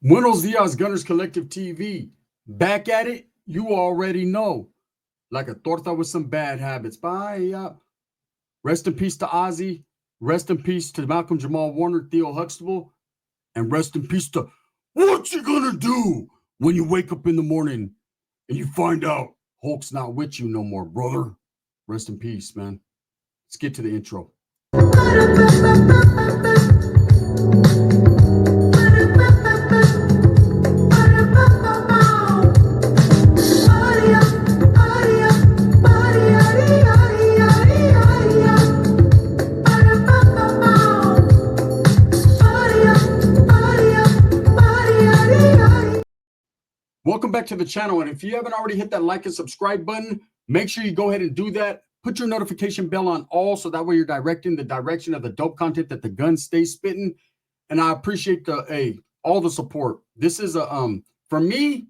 Buenos dias, Gunners Collective TV. Back at it, you already know. Like a torta with some bad habits. Bye. Rest in peace to Ozzy. Rest in peace to Malcolm Jamal Warner, Theo Huxtable. And rest in peace to what you gonna do when you wake up in the morning and you find out Hulk's not with you no more, brother. Rest in peace, man. Let's get to the intro. Welcome back to the channel, and if you haven't already hit that like and subscribe button, make sure you go ahead and do that. Put your notification bell on all so that way you're directing the direction of the dope content that the gun stays spitting. And I appreciate all the support. This is for me,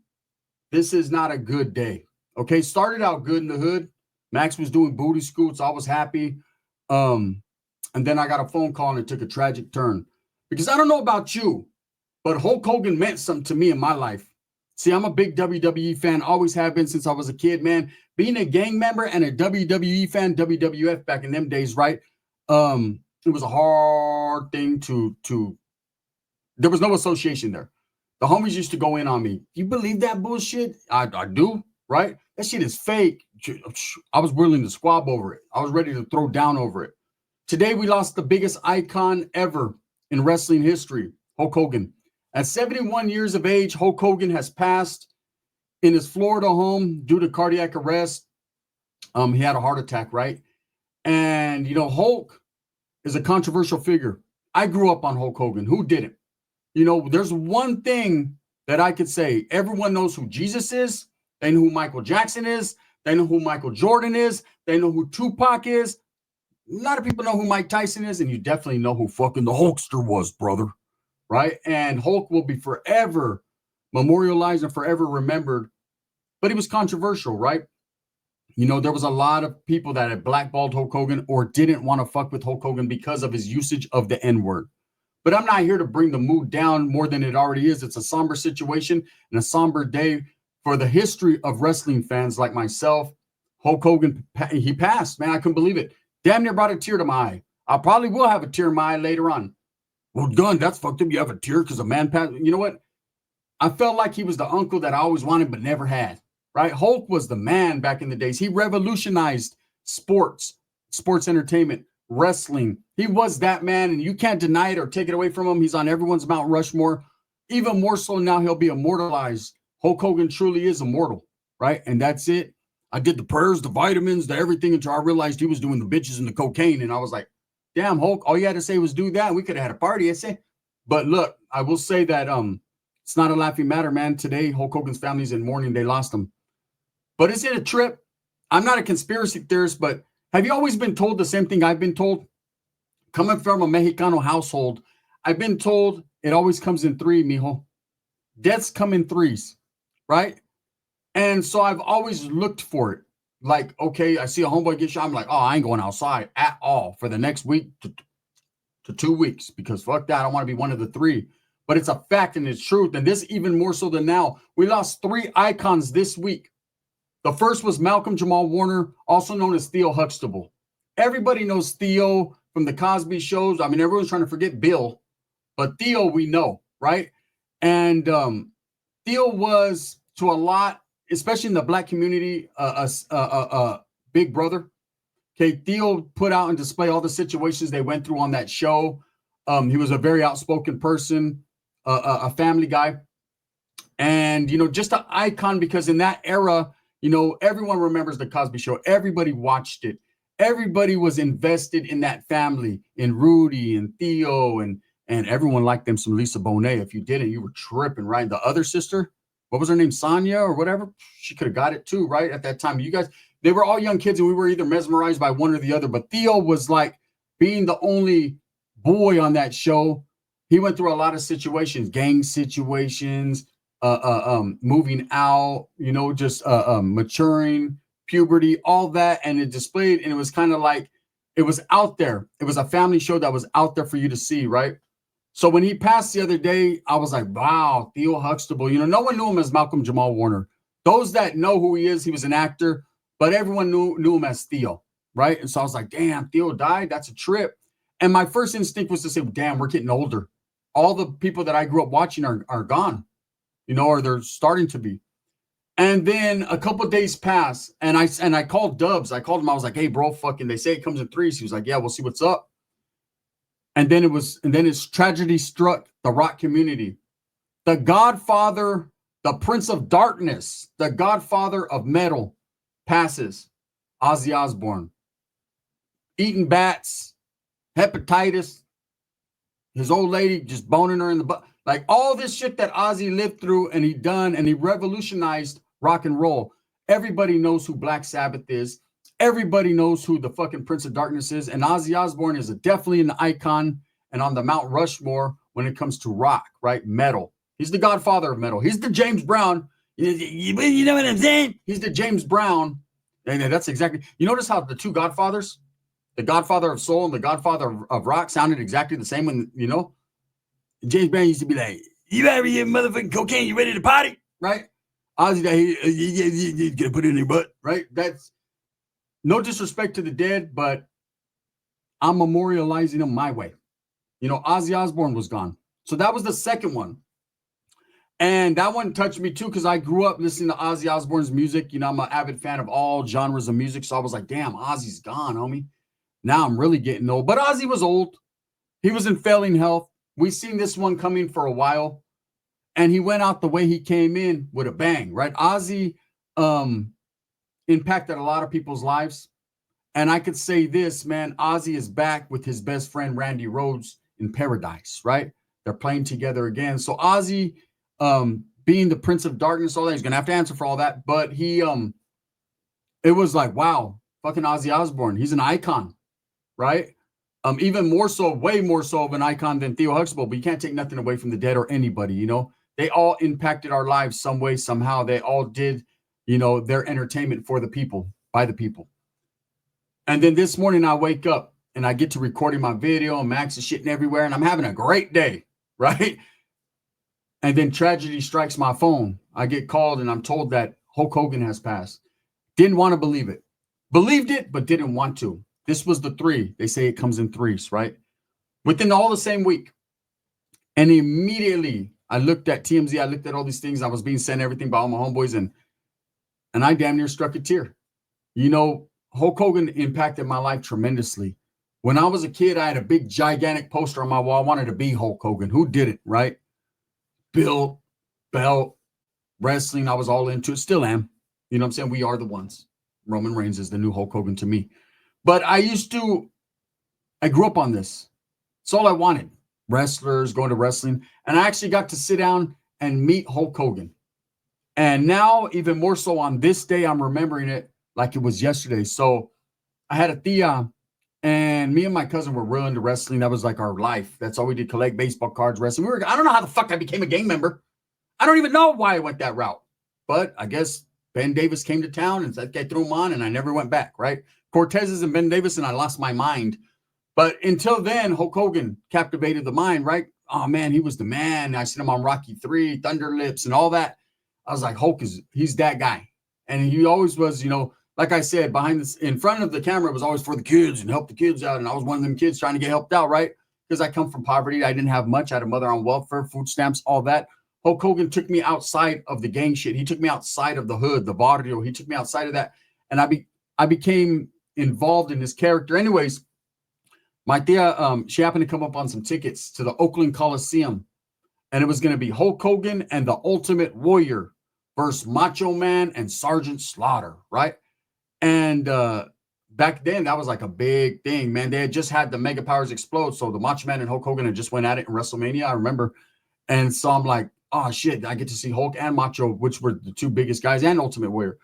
this is not a good day. Okay, started out good in the hood. Max was doing booty scoots. I was happy. And then I got a phone call and it took a tragic turn. Because I don't know about you, but Hulk Hogan meant something to me in my life. See, I'm a big WWE fan, always have been since I was a kid, man. Being a gang member and a WWE fan, WWF back in them days, right? It was a hard thing to there was no association there. The homies used to go in on me. You believe that bullshit? I do, right? That shit is fake. I was willing to squab over it. I was ready to throw down over it. Today, we lost the biggest icon ever in wrestling history, Hulk Hogan. At 71 years of age, Hulk Hogan has passed in his Florida home due to cardiac arrest. He had a heart attack, right? And, Hulk is a controversial figure. I grew up on Hulk Hogan. Who didn't? There's one thing that I could say. Everyone knows who Jesus is. They know who Michael Jackson is. They know who Michael Jordan is. They know who Tupac is. A lot of people know who Mike Tyson is, and you definitely know who fucking the Hulkster was, brother. Right? And Hulk will be forever memorialized and forever remembered. But he was controversial, right? There was a lot of people that had blackballed Hulk Hogan or didn't want to fuck with Hulk Hogan because of his usage of the N-word. But I'm not here to bring the mood down more than it already is. It's a somber situation and a somber day for the history of wrestling fans like myself. Hulk Hogan, he passed, man. I couldn't believe it. Damn near brought a tear to my eye. I probably will have a tear in my eye later on. Well, Gun, that's fucked up. You have a tear because a man passed. You know what? I felt like he was the uncle that I always wanted but never had, right? Hulk was the man back in the days. He revolutionized sports entertainment, wrestling. He was that man, and you can't deny it or take it away from him. He's on everyone's Mount Rushmore. Even more so now, he'll be immortalized. Hulk Hogan truly is immortal, right? And that's it. I did the prayers, the vitamins, the everything until I realized he was doing the bitches and the cocaine, and I was like, damn, Hulk, all you had to say was do that. We could have had a party, I say. But look, I will say that it's not a laughing matter, man. Today, Hulk Hogan's family's in mourning. They lost him. But is it a trip? I'm not a conspiracy theorist, but have you always been told the same thing I've been told? Coming from a Mexicano household, I've been told it always comes in three, mijo. Deaths come in threes, right? And so I've always looked for it. Like, okay, I see a homeboy get shot. I'm like, oh, I ain't going outside at all for the next week to 2 weeks because fuck that. I don't want to be one of the three. But it's a fact and it's truth. And this even more so than now. We lost 3 icons this week. The first was Malcolm Jamal Warner, also known as Theo Huxtable. Everybody knows Theo from the Cosby shows. I mean, everyone's trying to forget Bill, but Theo we know, right? And Theo was to a lot, especially in the black community, big brother. Okay, Theo put out and display all the situations they went through on that show. He was a very outspoken person, a family guy, and just an icon because in that era, everyone remembers the Cosby Show. Everybody watched it. Everybody was invested in that family, in Rudy and Theo, and everyone liked them some Lisa Bonet. If you didn't, you were tripping, right? The other sister, what was her name? Sonia or whatever. She could have got it too, right? At that time, you guys, they were all young kids and we were either mesmerized by one or the other. But Theo was like being the only boy on that show. He went through a lot of situations, gang situations, moving out, just maturing, puberty, all that. And it displayed, and it was kind of like, it was out there. It was a family show that was out there for you to see, right? So when he passed the other day, I was like, wow, Theo Huxtable. You know, no one knew him as Malcolm Jamal Warner. Those that know who he was an actor, but everyone knew him as Theo, right? And so I was like, damn, Theo died. That's a trip. And my first instinct was to say, damn, we're getting older. All the people that I grew up watching are gone, you know, or they're starting to be. And then a couple of days pass, and I called Dubs. I called him. I was like, hey, bro, fucking, they say it comes in threes. He was like, yeah, we'll see what's up. And then his tragedy struck the rock community. The Godfather, the Prince of Darkness, the Godfather of metal passes. Ozzy Osbourne. Eating bats, hepatitis, his old lady just boning her in the butt. Like all this shit that Ozzy lived through and he done, and he revolutionized rock and roll. Everybody knows who Black Sabbath is. Everybody knows who the fucking Prince of Darkness is. And Ozzy Osbourne is definitely an icon and on the Mount Rushmore when it comes to rock, right? Metal. He's the godfather of metal. He's the James Brown. You know what I'm saying? He's the James Brown. And that's exactly. You notice how the two godfathers, the Godfather of Soul and the Godfather of Rock, sounded exactly the same when, you know, James Brown used to be like, you ever get motherfucking cocaine? You ready to party? Right? Ozzy, you gonna put it in your butt, right? That's no disrespect to the dead, but I'm memorializing them my way. You know, Ozzy Osbourne was gone. So that was the second one. And that one touched me too, because I grew up listening to Ozzy Osbourne's music. You know, I'm an avid fan of all genres of music. So I was like, damn, Ozzy's gone, homie. Now I'm really getting old. But Ozzy was old. He was in failing health. We've seen this one coming for a while. And he went out the way he came in with a bang, right? Ozzy impacted a lot of people's lives. And I could say this, man, Ozzy is back with his best friend, Randy Rhoads, in paradise, right? They're playing together again. So Ozzy, being the Prince of Darkness, all that, he's going to have to answer for all that. But he, it was like, wow, fucking Ozzy Osbourne. He's an icon, right? Even more so, way more so of an icon than Theo Huxtable, but you can't take nothing away from the dead or anybody, you know? They all impacted our lives some way, somehow. They all did, you know, their entertainment for the people, by the people. And then this morning I wake up and I get to recording my video and Max is shitting everywhere and I'm having a great day, right? And then tragedy strikes my phone. I get called and I'm told that Hulk Hogan has passed. Didn't want to believe it. Believed it, but didn't want to. This was the three. They say it comes in threes, right? Within all the same week. And immediately I looked at TMZ. I looked at all these things. I was being sent everything by all my homeboys. And I damn near struck a tear. You know, Hulk Hogan impacted my life tremendously. When I was a kid, I had a big, gigantic poster on my wall. I wanted to be Hulk Hogan. Who didn't, right? Built, belt, wrestling. I was all into it. Still am. You know what I'm saying? We are the ones. Roman Reigns is the new Hulk Hogan to me. But I grew up on this. It's all I wanted. Wrestlers, going to wrestling. And I actually got to sit down and meet Hulk Hogan. And now, even more so on this day, I'm remembering it like it was yesterday. So I had a tia, and me and my cousin were real into wrestling. That was like our life. That's all we did, collect baseball cards, wrestling. I don't know how the fuck I became a gang member. I don't even know why I went that route. But I guess Ben Davis came to town and that guy threw him on, and I never went back, right? Cortez's and Ben Davis, and I lost my mind. But until then, Hulk Hogan captivated the mind, right? Oh, man, he was the man. I seen him on Rocky III, Thunder Lips, and all that. I was like, Hulk he's that guy. And he always was, you know, like I said, in front of the camera, it was always for the kids and help the kids out. And I was one of them kids trying to get helped out, right? Because I come from poverty. I didn't have much. I had a mother on welfare, food stamps, all that. Hulk Hogan took me outside of the gang shit. He took me outside of the hood, the barrio. He took me outside of that. And I became involved in his character. Anyways, my tia, she happened to come up on some tickets to the Oakland Coliseum. And it was going to be Hulk Hogan and the Ultimate Warrior versus Macho Man and Sergeant Slaughter, right? And back then, that was like a big thing, man. They had just had the Mega Powers explode. So the Macho Man and Hulk Hogan had just went at it in WrestleMania, I remember. And so I'm like, oh, shit, I get to see Hulk and Macho, which were the two biggest guys, and Ultimate Warrior.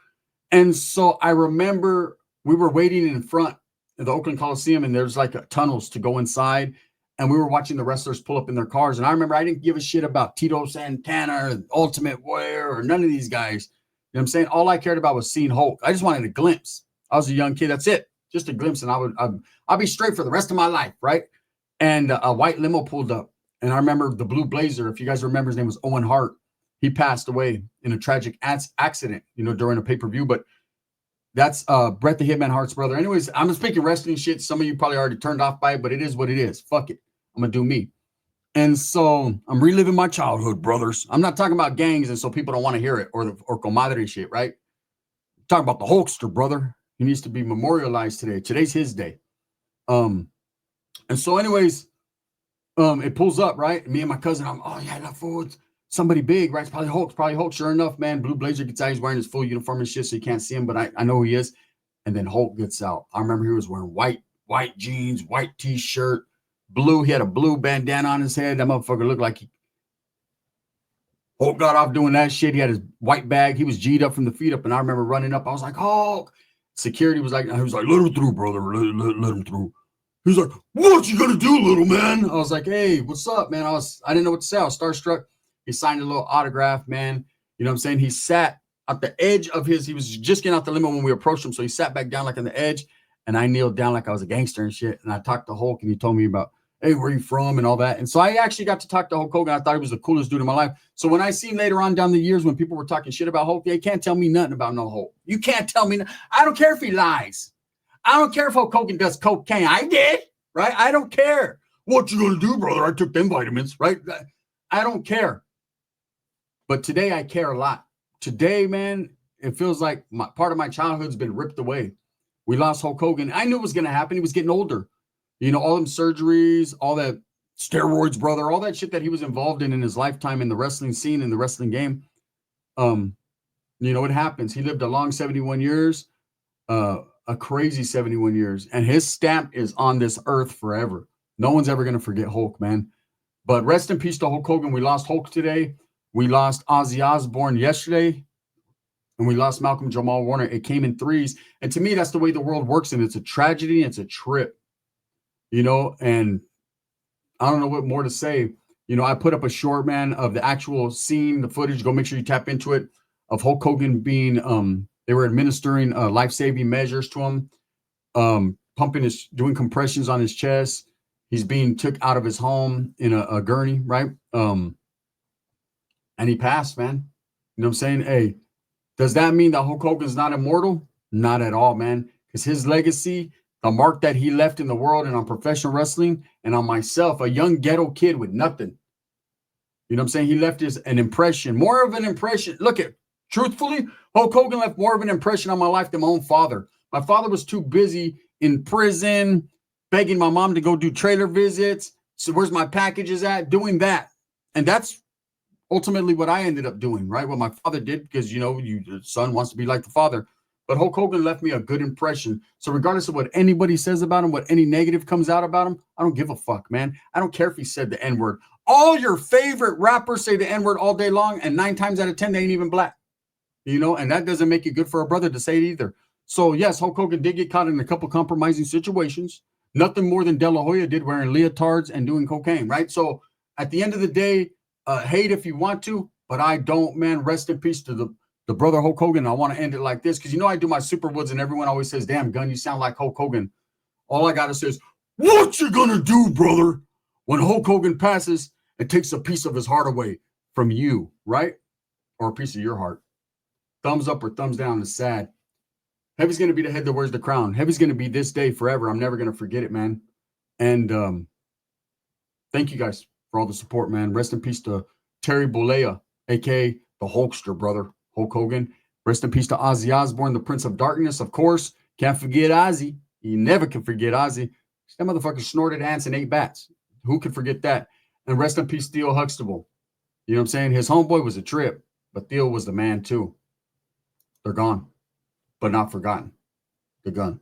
And so I remember we were waiting in front of the Oakland Coliseum, and there's like tunnels to go inside. And we were watching the wrestlers pull up in their cars. And I remember I didn't give a shit about Tito Santana or Ultimate Warrior or none of these guys. You know what I'm saying? All I cared about was seeing Hulk. I just wanted a glimpse. I was a young kid. That's it. Just a glimpse. And I'll be straight for the rest of my life, right? And a white limo pulled up. And I remember the Blue Blazer, if you guys remember, his name was Owen Hart. He passed away in a tragic accident, during a pay-per-view. But that's Bret the Hitman Hart's brother. Anyways, I'm speaking wrestling shit. Some of you probably already turned off by it, but it is what it is. Fuck it. I'm going to do me. And so I'm reliving my childhood, brothers. I'm not talking about gangs, and so people don't want to hear it, or comadre shit, right? I'm talking about the Hulkster, brother. He needs to be memorialized today. Today's his day. And so anyways, it pulls up, right? Me and my cousin, oh yeah, that fool, somebody big, right? It's probably Hulk. Sure enough, man, Blue Blazer gets out. He's wearing his full uniform and shit, so you can't see him, but I know who he is. And then Hulk gets out. I remember he was wearing white jeans, white t-shirt, blue. He had a blue bandana on his head. That motherfucker looked like Hulk got off doing that shit. He had his white bag. He was G'd up from the feet up, and I remember running up. I was like, Hulk. Security was like, let him through, brother. Let him through. He was like, what you gonna do, little man? I was like, hey, what's up, man? I didn't know what to say. I was starstruck. He signed a little autograph, man. You know what I'm saying? He sat at the edge of he was just getting out the limo when we approached him. So he sat back down like on the edge, and I kneeled down like I was a gangster and shit. And I talked to Hulk, and he told me about, hey, where you from and all that. And so I actually got to talk to Hulk Hogan. I thought he was the coolest dude in my life. So when I seen later on down the years when people were talking shit about Hulk, they can't tell me nothing about no Hulk. You can't tell me. I don't care if he lies. I don't care if Hulk Hogan does cocaine. I did. Right? I don't care. What you gonna do, brother? I took them vitamins, right? I don't care. But today I care a lot. Today, man, it feels like part of my childhood's been ripped away. We lost Hulk Hogan. I knew it was gonna happen. He was getting older. All them surgeries, all that steroids, brother, all that shit that he was involved in his lifetime in the wrestling scene, in the wrestling game. It happens. He lived a long 71 years. A crazy 71 years, and his stamp is on this earth forever. No one's ever going to forget Hulk, man. But rest in peace to Hulk Hogan. We lost Hulk today. We lost Ozzy Osbourne yesterday, and we lost Malcolm Jamal Warner. It came in threes, and to me, that's the way the world works, and it's a tragedy. It's a trip, and I don't know what more to say. I put up a short, man, of the actual scene, the footage. Go make sure you tap into it, of Hulk Hogan being they were administering life-saving measures to him, doing compressions on his chest. He's being took out of his home in a gurney, right? And he passed, man. You know what I'm saying? Hey, does that mean that Hulk Hogan's not immortal? Not at all, man. Because his legacy, the mark that he left in the world and on professional wrestling and on myself, a young ghetto kid with nothing. You know what I'm saying? He left an impression, more of an impression. Truthfully, Hulk Hogan left more of an impression on my life than my own father. My father was too busy in prison, begging my mom to go do trailer visits. So where's my packages at? Doing that. And that's ultimately what I ended up doing, right? What my father did, because, the son wants to be like the father. But Hulk Hogan left me a good impression. So regardless of what anybody says about him, what any negative comes out about him, I don't give a fuck, man. I don't care if he said the N-word. All your favorite rappers say the N-word all day long, and 9 times out of 10, they ain't even black. And that doesn't make it good for a brother to say it either. So, yes, Hulk Hogan did get caught in a couple compromising situations. Nothing more than De La Hoya did, wearing leotards and doing cocaine, right? So, at the end of the day, hate if you want to, but I don't, man. Rest in peace to the brother Hulk Hogan. I want to end it like this because, I do my Superwoods and everyone always says, damn, Gun, you sound like Hulk Hogan. All I got to say is, what you going to do, brother, when Hulk Hogan passes and takes a piece of his heart away from you, right? Or a piece of your heart. Thumbs up or thumbs down is sad. Heavy's going to be the head that wears the crown. Heavy's going to be this day forever. I'm never going to forget it, man. And thank you guys for all the support, man. Rest in peace to Terry Bollea, a.k.a. the Hulkster, brother, Hulk Hogan. Rest in peace to Ozzy Osbourne, the Prince of Darkness, of course. Can't forget Ozzy. You never can forget Ozzy. That motherfucker snorted ants and ate bats. Who could forget that? And rest in peace, Theo Huxtable. You know what I'm saying? His homeboy was a trip, but Theo was the man, too. They're gone, but not forgotten. The Gun.